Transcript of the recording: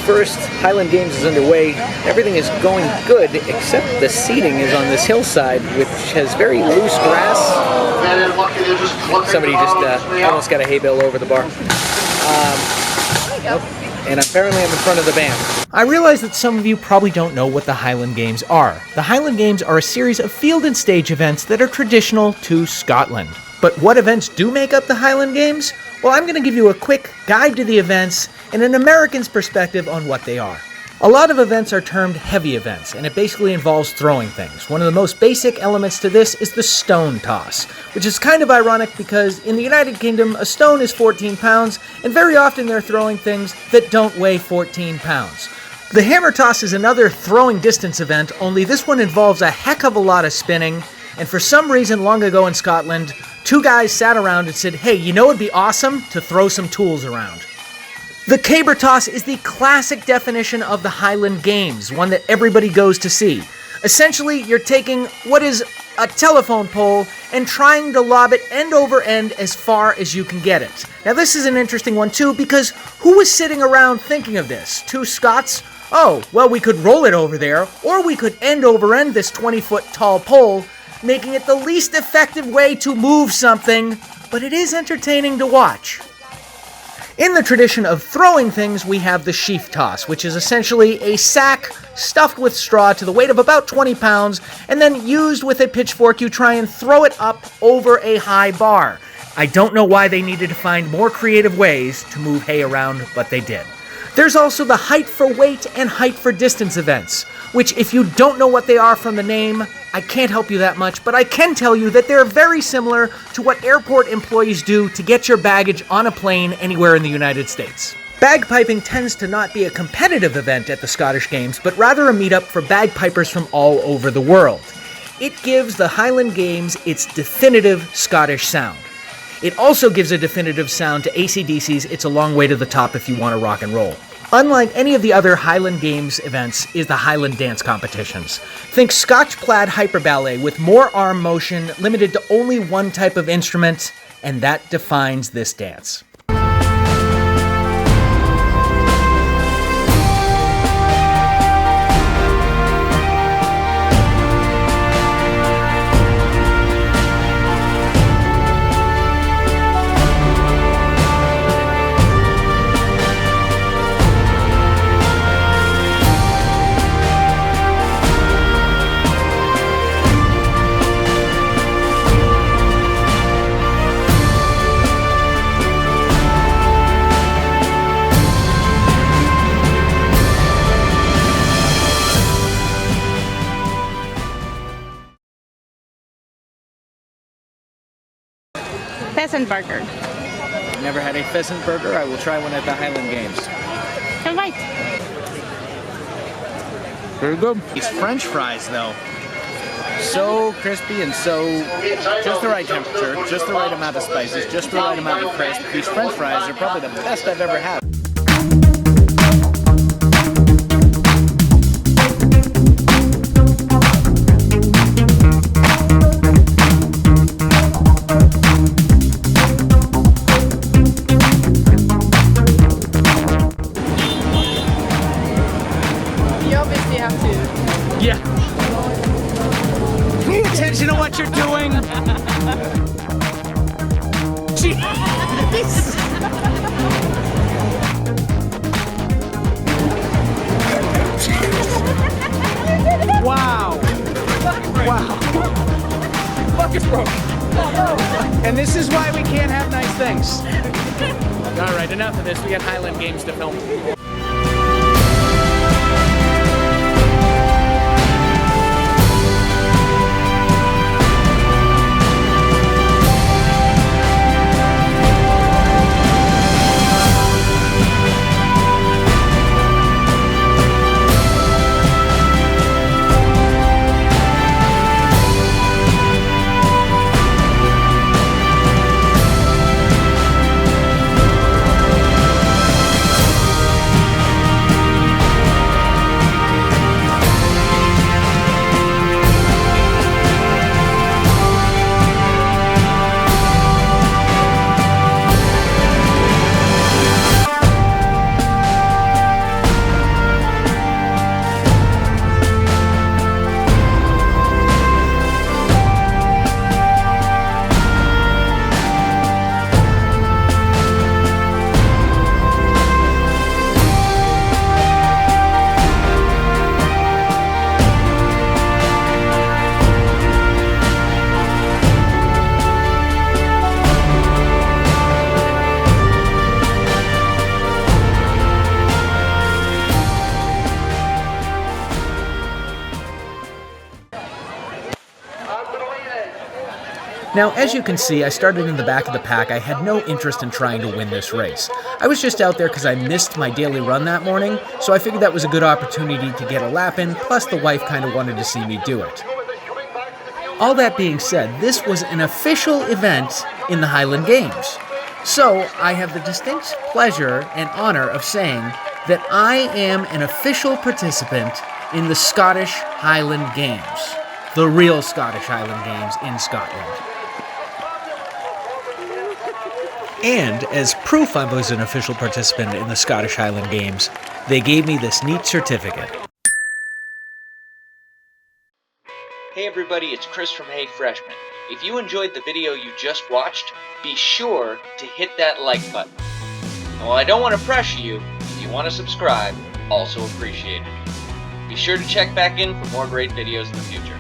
first Highland Games is underway. Everything is going good, except the seating is on this hillside, which has very loose grass. Somebody just almost got a hay bale over the bar. And apparently I'm in front of the band. I realize that some of you probably don't know what the Highland Games are. The Highland Games are a series of field and stage events that are traditional to Scotland. But what events do make up the Highland Games? Well, I'm going to give you a quick guide to the events and an American's perspective on what they are. A lot of events are termed heavy events, and it basically involves throwing things. One of the most basic elements to this is the stone toss, which is kind of ironic because in the United Kingdom, a stone is 14 pounds, and very often they're throwing things that don't weigh 14 pounds. The hammer toss is another throwing distance event, only this one involves a heck of a lot of spinning, and for some reason long ago in Scotland, two guys sat around and said, hey, you know it'd be awesome to throw some tools around. The caber toss is the classic definition of the Highland Games, one that everybody goes to see. Essentially, you're taking what is a telephone pole and trying to lob it end over end as far as you can get it. Now this is an interesting one too, because who was sitting around thinking of this? Two Scots? Oh, well, we could roll it over there, or we could end over end this 20-foot tall pole, making it the least effective way to move something, but it is entertaining to watch. In the tradition of throwing things, we have the SHEAF toss, which is essentially a sack stuffed with straw to the weight of about 20 pounds, and then used with a pitchfork, you try and throw it up over a high bar. I don't know why they needed to find more creative ways to move hay around, but they did. There's also the height for weight and height for distance events, which if you don't know what they are from the name, I can't help you that much, but I can tell you that they're very similar to what airport employees do to get your baggage on a plane anywhere in the United States. Bagpiping tends to not be a competitive event at the Scottish Games, but rather a meetup for bagpipers from all over the world. It gives the Highland Games its definitive Scottish sound. It also gives a definitive sound to AC/DC's It's a Long Way to the Top If You Want to Rock and Roll. Unlike any of the other Highland Games events is the Highland dance competitions. Think Scotch plaid hyper ballet with more arm motion, limited to only one type of instrument, and that defines this dance. Pheasant burger. Never had a pheasant burger. I will try one at the Highland Games. All right. Very good. These French fries, though, so crispy and so just the right temperature, just the right amount of spices, just the right amount of crisp. These French fries are probably the best I've ever had. Yeah. Pay attention to what you're doing. Jeez. Wow. Wow. Fuck is broke. And this is why we can't have nice things. All right, enough of this. We got Highland Games to film. Now, as you can see, I started in the back of the pack. I had no interest in trying to win this race. I was just out there because I missed my daily run that morning, so I figured that was a good opportunity to get a lap in, plus the wife kind of wanted to see me do it. All that being said, this was an official event in the Highland Games. So, I have the distinct pleasure and honor of saying that I am an official participant in the Scottish Highland Games. The real Scottish Highland Games in Scotland. And as proof I was an official participant in the Scottish Highland Games, they gave me this neat certificate. Hey everybody, it's Chris from Hey Freshman. If you enjoyed the video you just watched, be sure to hit that like button. And while I don't want to pressure you, if you want to subscribe, also appreciate it. Be sure to check back in for more great videos in the future.